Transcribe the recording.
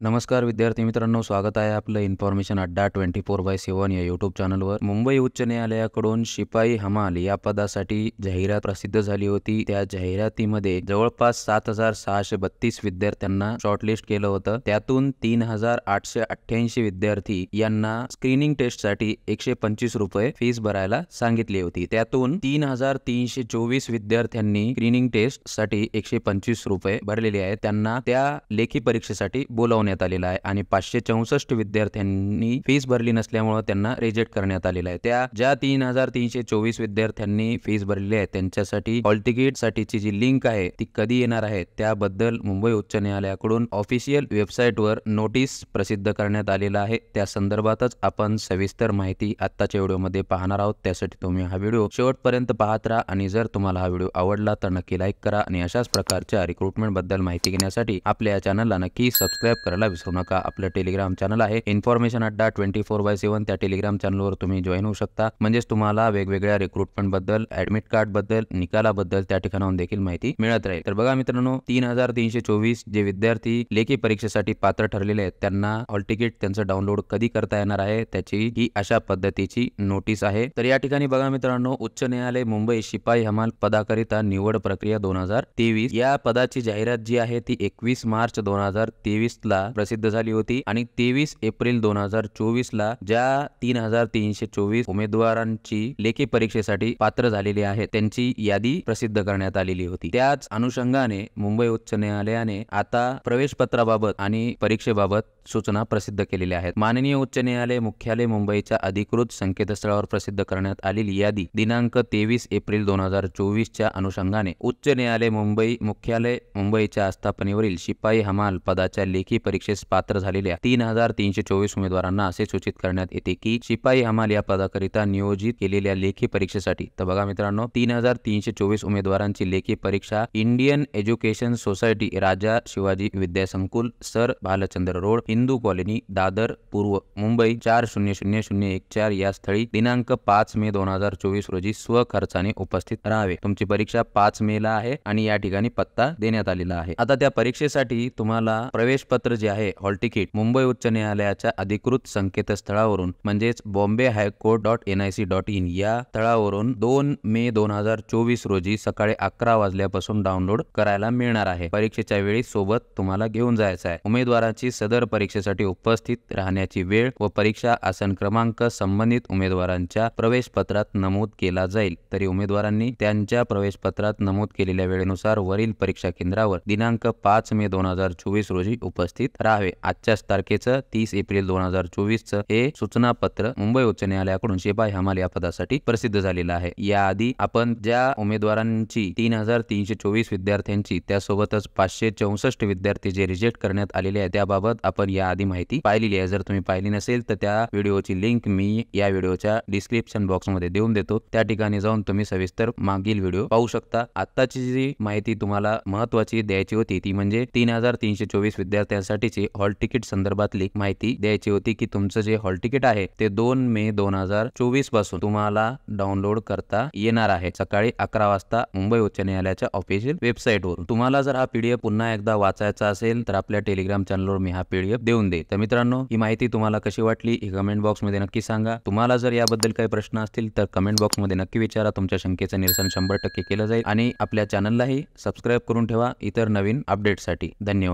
नमस्कार विद्यार्थी मित्रांनो, स्वागत आहे आपलं इन्फॉर्मेशन अड्डा 24/7 या यूट्यूब चॅनलवर। मुंबई उच्च न्यायालयाकडून शिपाई हमाल या पदासाठी जाहिरात प्रसिद्ध झाली होती। त्या जाहिरातीमध्ये जवळपास 7,632 विद्यार्थ्यांना शॉर्टलिस्ट केलं होतं। त्यातून 3,888 विद्यार्थी यांना स्क्रीनिंग टेस्टसाठी 125 रुपये फीस भरायला सांगितली होती। त्यातून 3,324 विद्यार्थ्यांनी स्क्रीनिंग टेस्टसाठी 125 रुपये भरलेले आहेत। त्यांना त्या लेखी परीक्षेसाठी बोलावण्यात आलेला आहे आणि 564 विद्यार्थ्यांनी फीस भरली नसल्यामुळे त्यांना रिजेक्ट करण्यात आलेला आहे। त्या ज्या 3,324 विद्यार्थ्यांनी फीस भरलेली आहे त्यांच्यासाठी हॉल तिकीट साठीची जी लिंक आहे ती कधी येणार आहे त्याबद्दल मुंबई उच्च न्यायालयाकडून ऑफिशियल वेबसाईटवर नोटीस प्रसिद्ध करण्यात आलेला आहे। त्या संदर्भातच आपण सविस्तर माहिती आत्ताच्या व्हिडिओमध्ये पाहणार आहोत। त्यासाठी तुम्ही हा व्हिडिओ शेवटपर्यंत पाहत राहा आणि जर तुम्हाला हा व्हिडिओ आवडला तर नक्की लाईक करा आणि अशाच प्रकारच्या रिक्रुटमेंट बद्दल माहिती घेण्यासाठी आपल्या चॅनलला नक्की सबस्क्राइब करायला विसरू नका। आपलं टेलिग्राम चॅनल आहे इन्फॉर्मेशन अड्डा 24/7। त्या टेलिग्राम चॅनलवर तुम्ही जॉईन होऊ शकता, म्हणजेच तुम्हाला वेगवेगळ्या रिक्रुटमेंट बद्दल, ऍडमिट कार्ड बद्दल, निकालाबद्दल त्या ठिकाणाहून देखील माहिती मिळत राहील। तर बघा मित्रांनो, 3,324 जे विद्यार्थी लेखी परीक्षेसाठी पात्र ठरलेले आहेत त्यांना हॉल तिकीट त्यांचं डाउनलोड कधी करता येणार आहे त्याची ही अशा पद्धतीची नोटीस आहे। तर या ठिकाणी बघा मित्रांनो, उच्च न्यायालय मुंबई शिपाई हमाल पदाकरिता निवड प्रक्रिया 2023 या पदाची जाहिरात जी आहे ती 21 मार्च 2023 ला प्रसिद्ध झाली होती आणि 23 एप्रिल 2024 ला ज्या 3,324 उमेदवारांची लेखी परीक्षेसाठी पात्र झालेली आहेत त्यांची यादी प्रसिद्ध करण्यात आलेली होती। त्याच अनुषंगाने मुंबई उच्च न्यायालयाने आता प्रवेश पत्राबाबत आणि परीक्षेबाबत सूचना प्रसिद्ध केलेल्या आहेत। माननीय उच्च न्यायालय मुख्यालय मुंबईच्या अधिकृत संकेतस्थळावर प्रसिद्ध करण्यात आलेली यादी दिनांक 23 एप्रिल 2024 च्या अनुषंगाने उच्च न्यायालय मुंबई मुख्यालय मुंबईच्या आस्थापनेवरील शिपाई हमाल पदाच्या लेखी परीक्षेस पात्र झालेल्या 3,324 उमेदवारांना असे सूचित करण्यात येते की शिपाई हमाल या पदाकरिता नियोजित केलेल्या लेखी परीक्षेसाठी तर बघा मित्रांनो, 3,324 उमेदवारांची लेखी परीक्षा Indian education society, Raja Shivaji Vidyasankul, sir Bhalchandra road, Hindu colony, Dadar पूर्व, मुंबई 400014 या स्थळी दिनांक 5 मे 2024 रोजी स्वखर्चाने उपस्थित राहावे। तुमची परीक्षा 5 मे ला आहे आणि या ठिकाणी पत्ता देण्यात आलेला आहे। आता त्या परीक्षेसाठी तुम्हाला प्रवेश पत्र जे आहे हॉल तिकीट मुंबई उच्च न्यायालयाच्या अधिकृत संकेतस्थळावरून म्हणजेच bombay.nic.in या स्थळावरून 2 मे 2024 रोजी सकाळी 11 वाजल्यापासून डाउनलोड करायला मिळणार आहे। परीक्षेच्या वेळी सोबत तुम्हाला घेऊन जायचं आहे। उमेदवाराची सदर परीक्षेसाठी उपस्थित राहण्याची वेळ व परीक्षा आसन क्रमांक संबंधित उमेदवारांच्या प्रवेश पत्रात नमूद केला जाईल। तरी उमेदवारांनी त्यांच्या प्रवेश पत्रात नमूद केलेल्या वेळेनुसार वरील परीक्षा केंद्रावर दिनांक 5 मे 2024 रोजी उपस्थित राहावे। आजच्या तारखेचं 30 एप्रिल 2024 चं हे सूचना पत्र मुंबई उच्च न्यायालयाकडून शिपाई हमाल या पदासाठी प्रसिद्ध झालेलं आहे। याआधी आपण ज्या उमेदवारांची 3,324 विद्यार्थ्यांची त्यासोबतच 564 विद्यार्थी जे रिजेक्ट करण्यात आलेले आहेत त्याबाबत आपण याआधी माहिती पाहिलेली आहे। जर तुम्ही पाहिली नसेल तर त्या व्हिडिओची लिंक मी या व्हिडिओच्या डिस्क्रिप्शन बॉक्स मध्ये देऊन देतो, त्या ठिकाणी जाऊन तुम्ही सविस्तर मागील व्हिडिओ पाहू शकता। आताची जी माहिती तुम्हाला महत्त्वाची द्यायची होती ती म्हणजे 3,324 विद्यार्थ्यांसाठीची हॉल तिकीट संदर्भातली माहिती द्यायची होती की तुमचं जे हॉल तिकीट आहे ते 2 मे 2024 पासून तुम्हाला डाउनलोड करता येणार आहे सकाळी 11 वाजता मुंबई उच्च न्यायालयाच्या ऑफिशियल वेबसाईटवरून। तुम्हाला जर हा पीडीएफ पुन्हा एकदा वाचायचा असेल तर आपल्या टेलिग्राम चॅनलवर मी हा पीडीएफ देऊन दे। तर मित्रांनो, ही माहिती तुम्हाला कशी वाटली ही कमेंट बॉक्स मध्ये नक्की सांगा। तुम्हाला जर याबद्दल काही प्रश्न असतील तर कमेंट बॉक्स मध्ये नक्की विचारा, तुमच्या शंकेचं निरसन 100% केलं जाईल आणि आपल्या चॅनललाही सबस्क्राइब करून ठेवा इतर नवीन अपडेटसाठी। धन्यवाद।